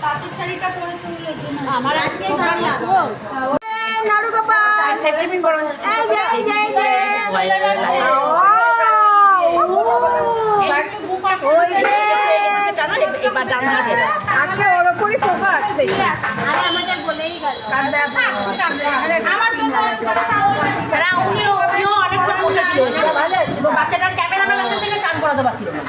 পাতির শাড়িটা পরেছে ওর জন্য আমার আজকে ভালো লাগো নাড়ু গোপাল সেপ্টেম্বর বড় এই যে আজকে ওর উপরই ফোকাস বেশি। আরে আমাদের বলেই গেল আমার জন্য উনিও অনেকক্ষণ বসেছিল বাচ্চাটার ক্যামেরাম্যানের সাথে থেকে চান করাতে পারছিল না।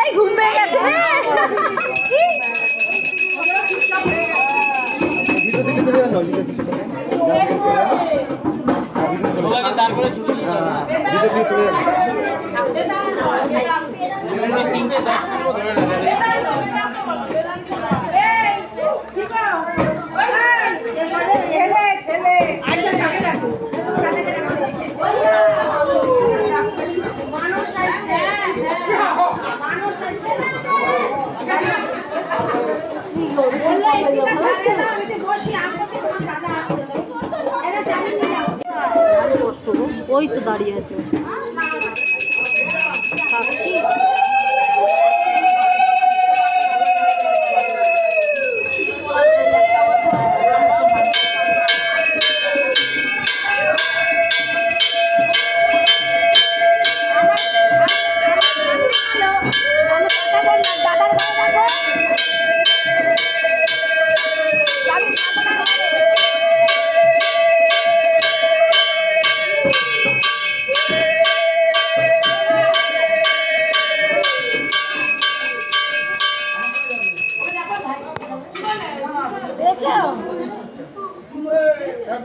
এই ঘুম পেয়ে গেছে রে ছেলে ছেলে ওই তো দাঁড়িয়ে আছে ওই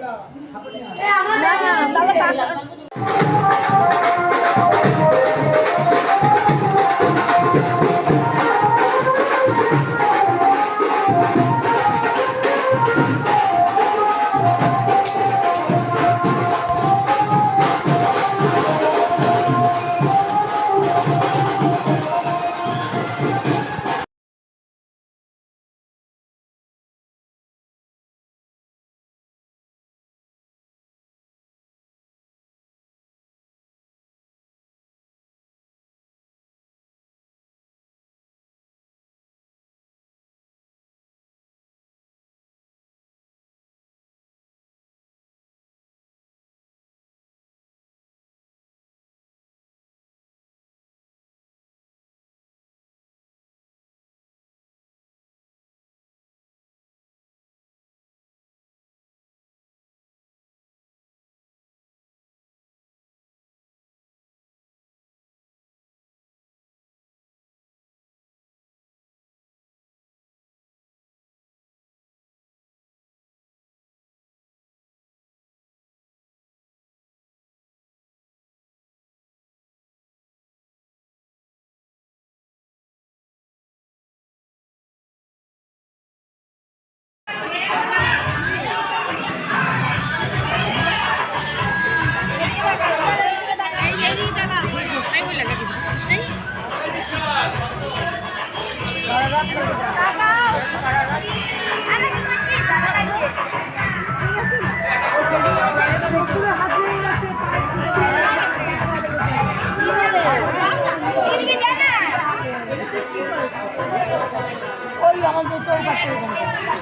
আমাদের চৌকাঠের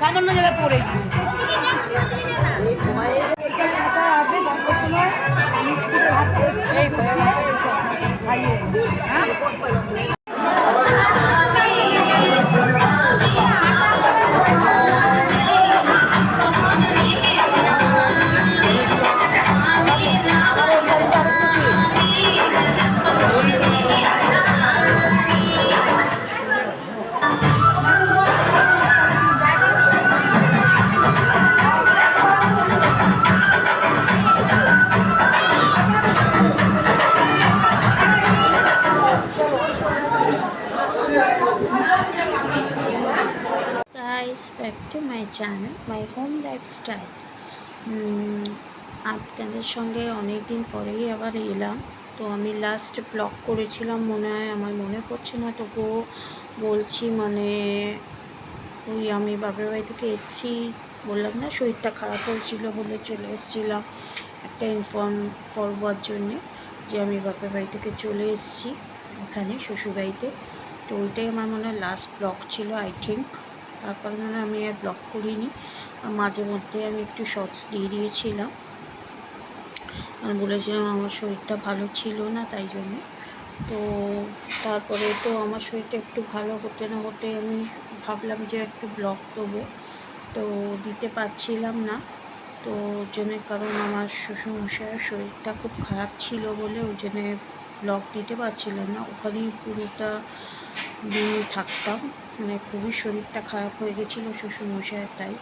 সামান্য জায়গায় পড়ে গিয়ে Guys, back to my channel, my home lifestyle. আপনাদের সঙ্গে অনেক দিন পরেই আবার এলাম। তো আমি লাস্ট ব্লগ করেছিলাম মনে হয়, আমার মনে পড়ছে না, তবুও বলছি। মানে ওই আমি বাপের বাড়ি থেকে এসেছি, বললাম না শরীরটা খারাপ হয়েছিল বলে চলে এসেছিলাম একটা ইনফর্ম করবার জন্যে যে আমি বাপের বাড়ি থেকে চলে এসেছি এখানে শ্বশুরবাড়িতে। তো ওইটাই আমার মনে হয় লাস্ট ব্লগ ছিল আই থিঙ্ক। তারপর মনে আমি আর ব্লগ করিনি। মাঝে মধ্যে আমি একটু শর্টস দিয়ে দিয়েছিলাম, আর বলেছিলাম আমার শরীরটা ভালো ছিল না তাই জন্যে। তো তারপরে তো আমার শরীরটা একটু ভালো হতে না হতে আমি ভাবলাম যে একটু ব্লগ দেবো, তো দিতে পারছিলাম না। তো ওই জন্যে, কারণ আমার শ্বশুরমশাইয়ের শরীরটা খুব খারাপ ছিল বলে ওই জন্যে ব্লগ দিতে পারছিলাম না। ওখানেই পুরোটা দিন থাকতাম, মানে খুবই শরীরটা খারাপ হয়ে গেছিলো শ্বশুরমশাইয়ের, তাই।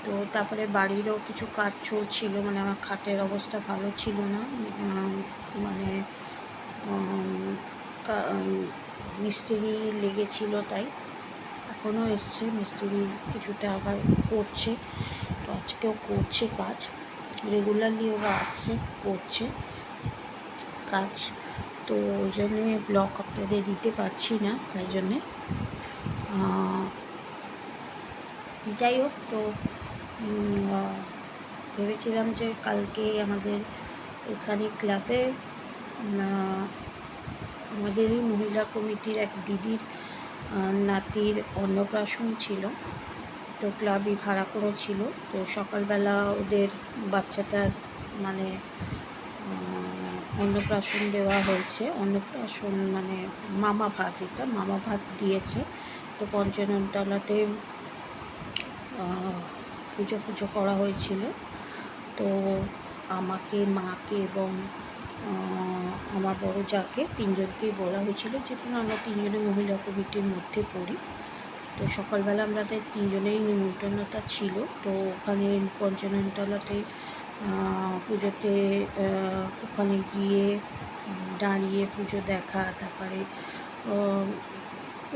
তো তারপরে বাড়িরও কিছু কাজ চলছিল, মানে আমার খাটের অবস্থা ভালো ছিল না, মানে মিস্ত্রি লেগেছিল, তাই এখনও এসছে মিস্ত্রি, কিছুটা আবার করছে। তো আজকেও করছে কাজ, রেগুলারলি ওরা আসছে করছে কাজ। তো ওই জন্যে ব্লগ আপনাদের দিতে পারছি না, তাই জন্যে। যাই হোক, তো ভেবেছিলাম যে কালকে আমাদের এখানে ক্লাবে আমাদেরই মহিলা কমিটির এক দিদির নাতির অন্নপ্রাশন ছিল। তো ক্লাবই ভাড়া করেছিল। তো সকালবেলা ওদের বাচ্চাটার মানে অন্নপ্রাশন দেওয়া হয়েছে। অন্নপ্রাশন মানে মামা ভাত, এটা মামা ভাত দিয়েছে। তো পঞ্চননতলাতে পুজো করা হয়েছিল। তো আমাকে, মাকে এবং আমার বড় যাকে, তিনজনকেই বলা হয়েছিল, যেহেতু আমরা তিনজনে মহিলা কমিটির মধ্যে পড়ি। তো সকালবেলা আমাদের তিনজনেই নিমন্ত্রণতা ছিল। তো ওখানে পঞ্চাননতলাতে পুজোতে ওখানে গিয়ে দাঁড়িয়ে পুজো দেখা, তারপরে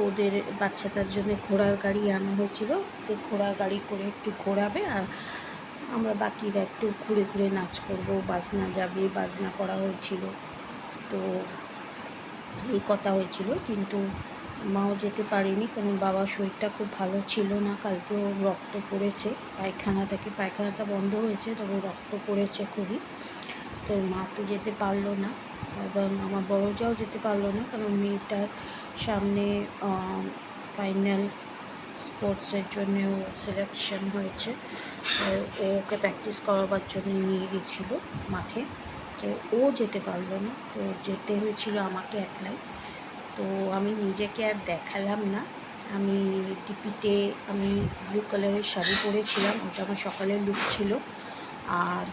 ওদের বাচ্চাটার জন্য ঘোড়ার গাড়ি আনা হয়েছিল, তো ঘোড়ার গাড়ি করে একটু ঘোরাবে আর আমরা বাকিরা একটু ঘুরে ঘুরে নাচ করব, বাজনা যাবে, বাজনা করা হয়েছিল। তো এই কথা হয়েছিল, কিন্তু মাও যেতে পারেনি, কারণ বাবার শরীরটা খুব ভালো ছিল না। কালকেও রক্ত পড়েছে পায়খানাটা বন্ধ হয়েছে, তবে রক্ত পড়েছে খুবই। তো মা তো যেতে পারলো না, এবং আমার বড় যাও যেতে পারলো না, কারণ মেয়েটার সামনে ফাইনাল স্পোর্টসের জন্য ও সিলেকশন হয়েছে। ওকে প্র্যাকটিস করাবার জন্য নিয়ে গেছিলো মাঠে, তো ও যেতে পারলো না। তো যেতে হয়েছিল আমাকে একলাই। তো আমি নিজেকে আর দেখালাম না। আমি ডিপিতে ব্লু কালারের শাড়ি পরেছিলাম, ওটা আমার সকালের লুক ছিল। আর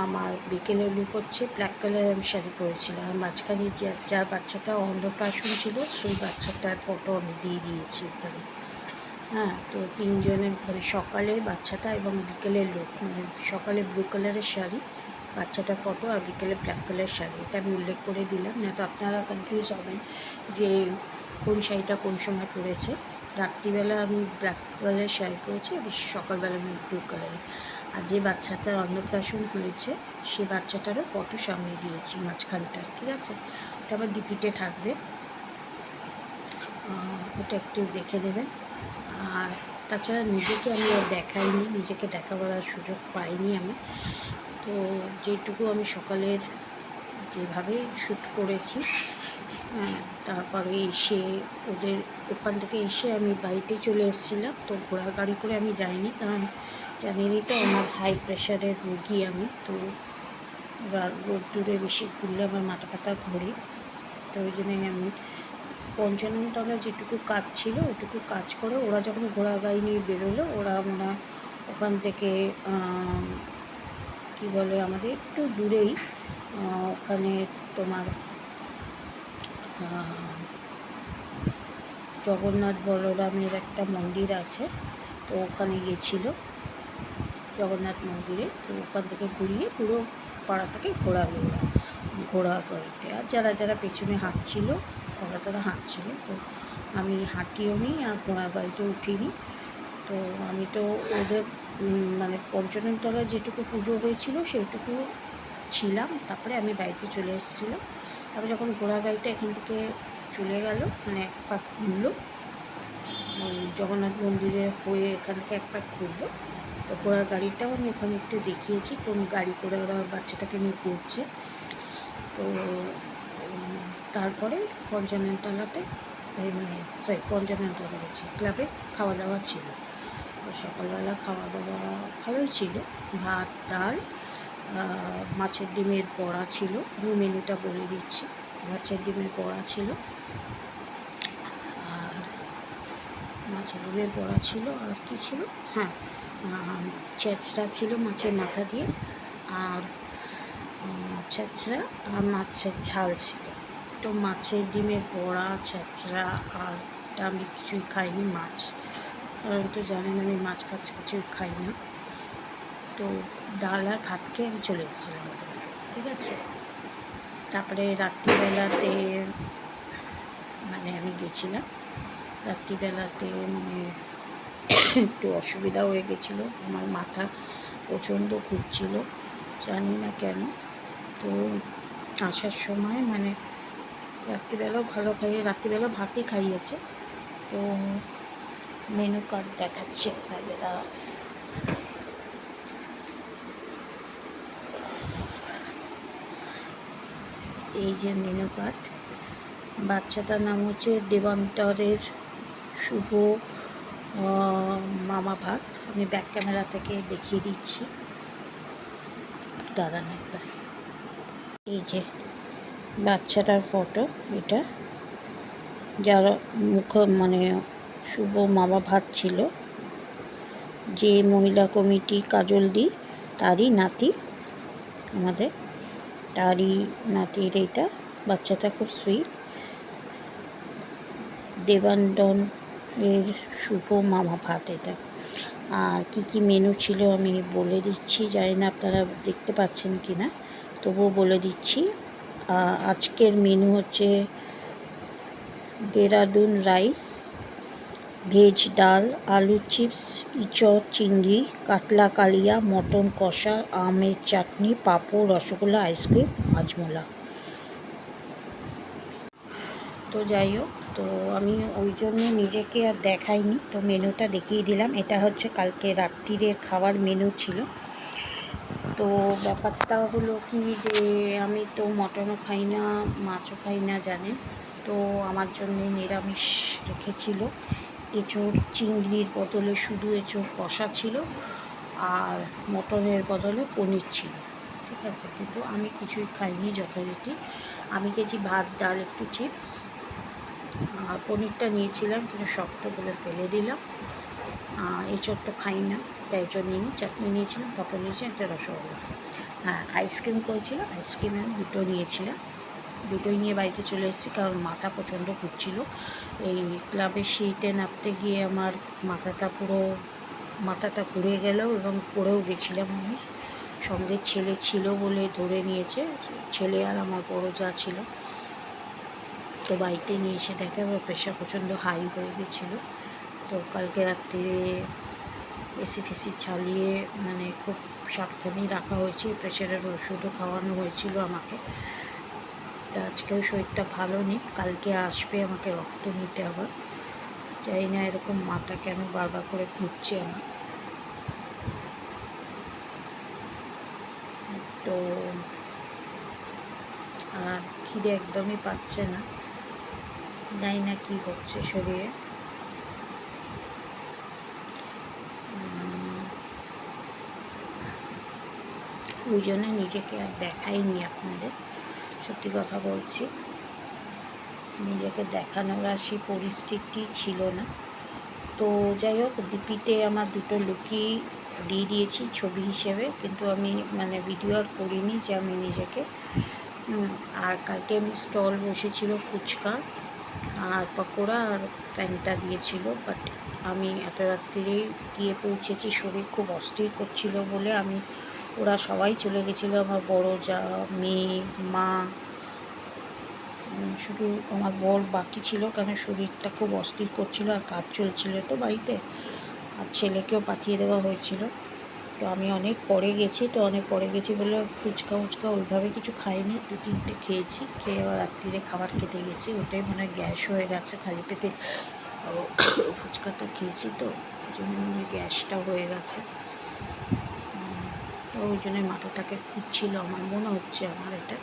আমার বিকেলের লুক হচ্ছে ব্ল্যাক কালারের আমি শাড়ি পরেছিলাম। আর মাঝখানে যার বাচ্চাটা অন্নপ্রাশন ছিল সেই বাচ্চাটার ফটো আমি দিয়ে দিয়েছি ওখানে। হ্যাঁ, তো তিনজনের মানে সকালে বাচ্চাটা এবং বিকেলের লুক, মানে সকালে ব্লু কালারের শাড়ি, বাচ্চাটার ফটো, আর বিকেলে ব্ল্যাক কালারের শাড়ি, এটা আমি উল্লেখ করে দিলাম, না তো আপনারা কনফিউজ হবেন যে কোন শাড়িটা কোন সময় পরেছে। রাত্রিবেলা আমি ব্ল্যাক কালারের শাড়ি পরেছি, আর সকালবেলা আমি ব্লু কালারের। আর যে বাচ্চাটার অন্নপ্রাশন হয়েছে সে বাচ্চাটারও ফটো সামনে দিয়েছি মাঝখানটা, ঠিক আছে? ওটা আবার ডিপিতে থাকবে, ওটা একটু দেখে দেবেন। আর তাছাড়া নিজেকে আমি আর দেখাইনি, নিজেকে দেখাবার সুযোগ পাইনি আমি। তো যেটুকু আমি সকালের যেভাবে শ্যুট করেছি, তারপরে এসে ওদের ওখান থেকে এসে আমি বাড়িতে চলে এসেছিলাম। তো ঘোড়ার গাড়ি করে আমি যাইনি, কারণ জানিনি তো আমার হাই প্রেশারের রোগী আমি। তো এবার রোদ্দুরে বেশি ঘুরলে আমার মাথা ফাটা ঘোরে, তো ওই জন্যই আমি পঞ্চাননতলা যেটুকু কাজ ছিল ওইটুকু কাজ করে ওরা যখন ঘোড়া গাড়ি নিয়ে বেরোলো, ওরা মনে হয় ওখান থেকে কী বলে আমাদের একটু দূরেই ওখানে তোমার জগন্নাথ বলরামের একটা মন্দির আছে, তো ওখানে গিয়েছিলো জগন্নাথ মন্দিরে। তো ওখান থেকে ঘুরিয়ে পুরো পাড়াটাকে ঘোরালো ওরা ঘোড়া গাড়িতে। আর যারা যারা পেছনে হাঁটছিল তারা হাঁটছিল। তো আমি হাঁটিও নি আর ঘোড়া গাড়িতে উঠিনি। তো আমি তো ওদের মানে পঞ্চাননতলায় যেটুকু পুজো হয়েছিল সেইটুকু ছিলাম, তারপরে আমি বাড়িতে চলে এসেছিলাম। তারপরে যখন ঘোড়া গাড়িটা এখান থেকে চলে গেল, মানে এক পাক ঘুরলো ওই জগন্নাথ মন্দিরে হয়ে, এখান থেকে এক পাক ঘুরলো। তো ঘোড়ার গাড়িটাও আমি ওখানে একটু দেখিয়েছি কোন গাড়ি করে ওরা বাচ্চাটাকে নিয়ে ঘুরছে। তো তারপরে পঞ্চাননতলাতে পঞ্চাননতলা হচ্ছে ক্লাবে খাওয়া দাওয়া ছিল। তো সকালবেলা খাওয়া দাওয়া ভালোই ছিল, ভাত, ডাল, মাছের ডিমের বড়া ছিল। আমি মেনুটা বলে দিচ্ছি। মাছের ডিমের বড়া ছিল, আর মাছের ডিমের বড়া ছিল, আর কি ছিল, হ্যাঁ ছেঁচড়া ছিল মাছের মাথা দিয়ে, আর ছেঁচড়া আর মাছের ঝাল ছিল। তো মাছের ডিমের বড়া, ছেঁচড়া আর আমি কিছুই খাইনি মাছ, কারণ তো জানেন আমি মাছ ফাছ কিছুই খাই না। তো ডাল আর ভাত খেয়ে আমি চলে এসেছিলাম, ঠিক আছে। তারপরে রাত্রিবেলাতে মানে আমি গেছিলাম, রাত্রিবেলাতে মানে একটু অসুবিধা হয়ে গেছিলো, আমার মাথা প্রচণ্ড ঘুরছিল, জানি না কেন। তো আসার সময় মানে রাত্রিবেলাও ভালো খাইয়ে, রাত্রিবেলা ভাতই খাইয়েছে। তো মেনু কার্ড দেখাচ্ছে যেটা এই যে মেনু কার্ড। বাচ্চাটার নাম হচ্ছে দেবান্তরের শুভ মামা ভাত। আমি ব্যাক ক্যামেরা থেকে দেখিয়ে দিচ্ছি, দাঁড়ান একবার। এই যে বাচ্চাটার ফটো, এটা যার মুখ মানে শুভ মামা ভাত ছিল, যে মহিলা কমিটি কাজলদি তারই নাতি, আমাদের তারই নাতির এইটা। বাচ্চাটা খুব সুইট। দেবান্দন এর শুভ মামা ভাত এটা। আর কী কী মেনু ছিল আমি বলে দিচ্ছি, জানি না আপনারা দেখতে পাচ্ছেন কি না, তবুও বলে দিচ্ছি। আজকের মেনু হচ্ছে দেরাদুন রাইস, ভেজ ডাল, আলু চিপস, ইঁচড় চিংড়ি, কাতলা কালিয়া, মটন কষা, আমের চাটনি, পাঁপড়, রসগোল্লা, আইসক্রিম, হাজমোলা। তো যাই হোক, তো আমি ওই জন্য নিজেকে আর দেখাইনি, তো মেনুটা দেখিয়ে দিলাম। এটা হচ্ছে কালকে রাত্রিরের খাবার মেনু ছিল। তো ব্যাপারটা হলো কি যে আমি তো মটনও খাই না, মাছও খাই না জানেন, তো আমার জন্য নিরামিষ রেখেছিল। এঁচোড় চিংড়ির বদলে শুধু এঁচোড় কষা ছিল, আর মটনের বদলে পনির ছিল, ঠিক আছে। কিন্তু আমি কিছুই খাইনি যথারীতি। আমি খেয়েছি ভাত, ডাল, একটু চিপস, আর পনিরটা নিয়েছিলাম কিন্তু শক্ত বলে ফেলে দিলাম। এঁচোড় তো খাই না, তাই এঁচোড় নিয়ে চাটনি নিয়েছিলাম, পাঁপড় নিয়েছি, একটা রসগোল্লা। হ্যাঁ, আইসক্রিম করেছিল, আইসক্রিম আমি দুটো নিয়েছিলাম, দুটোই নিয়ে বাড়িতে চলে এসেছি, কারণ মাথা প্রচণ্ড ঘুরছিল। এই ক্লাবের সিঁড়িতে নামতে গিয়ে আমার মাথাটা ঘুরে গেল এবং পড়েও গেছিলাম আমি। সঙ্গে ছেলে ছিল বলে ধরে নিয়েছে, ছেলে আর আমার বড় যা ছিল। তো বাড়িতে নিয়ে এসে দেখে আমার প্রেশার প্রচণ্ড হাই হয়ে গেছিলো। তো কালকে রাত্রিরে এসি ফেসি চালিয়ে মানে খুব সাবধানেই রাখা হয়েছে, প্রেশারের ওষুধও খাওয়ানো হয়েছিল আমাকে। তা আজকেও শরীরটা ভালো নেই, কালকে আসবে আমাকে রক্ত নিতে আবার। জানি না এরকম মাথা কেন বারবার করে ঘুরছে আমার। তো আর খিদে একদমই পাচ্ছে না, জানি না কী হচ্ছে শরীরে। ওই জন্য নিজেকে আর দেখাইনি আপনাদের, সত্যি কথা বলছি। নিজেকে দেখানোর আর সেই পরিস্থিতি ছিল না। তো যাই হোক, ডিপিতে আমার দুটো লুকই দিয়ে দিয়েছি ছবি হিসেবে, কিন্তু আমি মানে ভিডিও আর করিনি যে আমি নিজেকে। আর কালকে আমি স্টল বসেছিল ফুচকা আর পকোড়া আর প্যান্টা দিয়েছিল, বাট আমি এত রাত্রিরেই গিয়ে পৌঁছেছি, শরীর খুব অস্থির করছিল বলে ওরা সবাই চলে গেছিলো, আমার বড় যা, মেয়ে, মা, শুধু আমার বর বাকি ছিল, কারণ শরীরটা খুব অস্থির করছিল আর কাজ চলছিল তো বাড়িতে, আর ছেলেকেও পাঠিয়ে দেওয়া হয়েছিল। তো আমি অনেক পরে গেছি বলে ফুচকা ওইভাবে কিছু খাইনি, 2-3টে খেয়েছি, খেয়ে আবার রাত্রিরে খাবার খেতে গেছি, ওটাই মনে হয় গ্যাস হয়ে গেছে, খালি পেটে ফুচকাটা খেয়েছি, তো ওই জন্য মনে হয় গ্যাসটা হয়ে গেছে। তো ওই জন্য মাথাটাকে ঘুরছিল আমার, মনে হচ্ছে আমার এটা।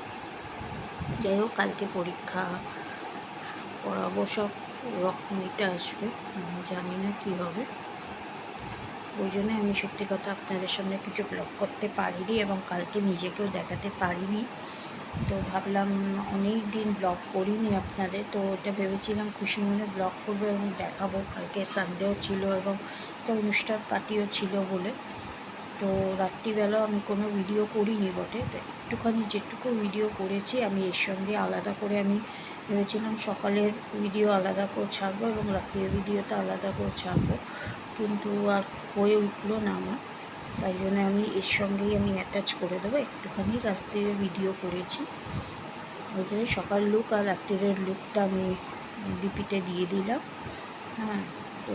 যাই হোক, কালকে পরীক্ষা পড়াবো, সব রক্ত নিতে আসবে, জানি না কী হবে। ওই জন্য আমি সত্যি কথা আপনাদের সামনে কিছু ব্লগ করতে পারিনি এবং কালকে নিজেকেও দেখাতে পারিনি। তো ভাবলাম অনেক দিন ব্লগ করিনি আপনাদের, তো ওটা ভেবেছিলাম খুশি মনে ব্লগ করবো এবং দেখাবো। কালকে সানডেও ছিল এবং একটা অনুষ্ঠান পার্টিও ছিল বলে, তো রাত্রিবেলা আমি কোনো ভিডিও করিনি বটে, তো একটুখানি যেটুকু ভিডিও করেছি আমি এর সঙ্গে আলাদা করে আমি ভেবেছিলাম সকালের ভিডিও আলাদা করে ছাড়বো এবং রাত্রির ভিডিওটা আলাদা করে ছাড়বো, কিন্তু আর হয়ে উঠলো না আমার। তাই জন্য আমি এর সঙ্গেই আমি অ্যাটাচ করে দেবো, একটুখানি রাত্রির ভিডিও করেছি। ওই জন্য সকাল লুক আর রাত্রিরের লুকটা আমি ডিপিতে দিয়ে দিলাম। হ্যাঁ, তো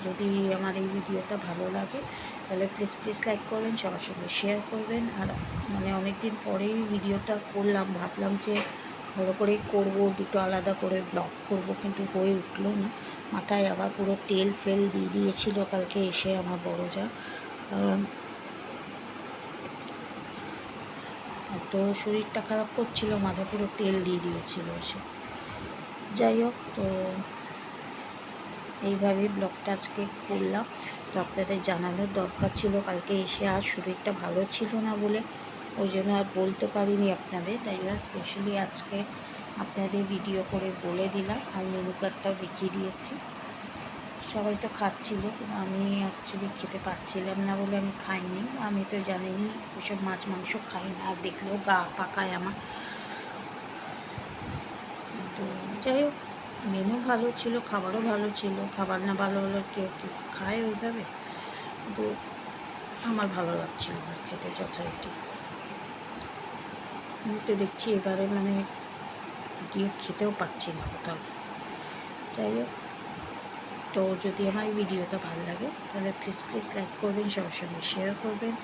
যদি আমার এই ভিডিওটা ভালো লাগে তাহলে প্লিজ লাইক করবেন, সবার সঙ্গে শেয়ার করবেন। আর মানে অনেক দিন পরেই ভিডিওটা করলাম, ভাবলাম যে ভালো করেই করবো, দুটো আলাদা করে ব্লগ করব, কিন্তু হয়ে উঠলো না। মাথায় আবার পুরো তেল ফেল দিয়ে দিয়েছিল কালকে এসে আমার বড় যা, কারণ এত শরীরটা খারাপ করছিল, মাথা পুরো তেল দিয়ে দিয়েছিল এসে। যাই হোক, তো এইভাবেই ব্লগটা আজকে করলাম। তো আপনাদের জানানোর দরকার ছিল, কালকে এসে আর শরীরটা ভালো ছিল না বলে ওই জন্য আর বলতে পারিনি আপনাদের, তাই জন্য স্পেশালি আজকে আপনাদের ভিডিও করে বলে দিলাম। আর মেনু কার্ডটাও দেখিয়ে দিয়েছি। সবাই তো খাচ্ছিল, কিন্তু আমি অ্যাকচুয়ালি খেতে পাচ্ছিলাম না বলে আমি খাইনি। আমি তো জানিনি ওইসব মাছ মাংস খাই না, আর দেখলেও গা পাকায় আমার। তো যাই হোক, মেনু ভালো ছিল, খাবারও ভালো ছিল। খাবার না ভালো হলে কেউ কি খায় ওইভাবে? কিন্তু আমার ভালো লাগছিল না খেতে যথারীতি। আমি তো দেখছি এবারে মানে গিয়ে খেতেও পাচ্ছি না কোথাও। যাই হোক, তো যদি আমার এই ভিডিওটা ভালো লাগে তাহলে প্লিজ লাইক করবেন, সবার সঙ্গে শেয়ার করবেন।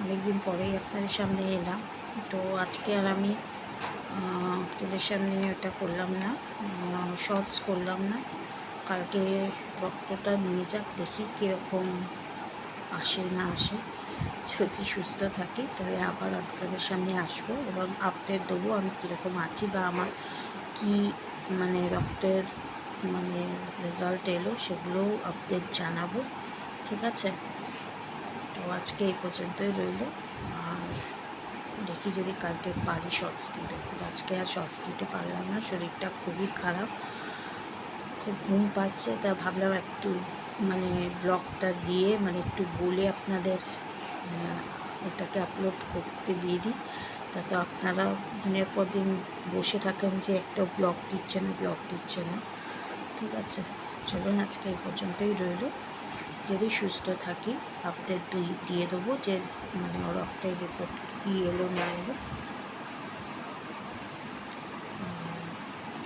অনেকদিন পরেই আপনাদের সামনে এলাম, তো আজকে আর আমি আপনাদের সামনে ওটা করলাম না, শর্টস করলাম না। কালকে রক্তটা নিয়ে যাক, দেখি কীরকম আসে না আসে। যদি সুস্থ থাকি তাহলে আবার আপনাদের সামনে আসবো এবং আপডেট দেবো আমি কীরকম আছি বা আমার কি মানে রক্তের মানে রেজাল্ট এলো সেগুলোও আপডেট জানাবো। ঠিক আছে, তো আজকে এই পর্যন্তই রইল। আর দেখি যদি কালকে পারি শর্টস দিতে। আজকে আর শর্টস দিতে পারলাম না, শরীরটা খুবই খারাপ, খুব ঘুম পাচ্ছে। তা ভাবলাম একটু মানে ব্লগটা দিয়ে মানে একটু বলে আপনাদের ওটাকে আপলোড করতে দিয়ে দিই, তাতে আপনারা দিনের পর দিন বসে থাকেন যে একটা ব্লগ দিচ্ছে না। ঠিক আছে, চলুন আজকে এই পর্যন্তই রইল। যদি সুস্থ থাকি আপডেট দিয়ে দেবো যে মানে ওর রক্তের রিপোর্ট কী এলো না এলো।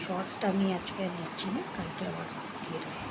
শর্টসটা আমি আজকে আর দিচ্ছি না, কালকে আবার দিয়ে দেবো।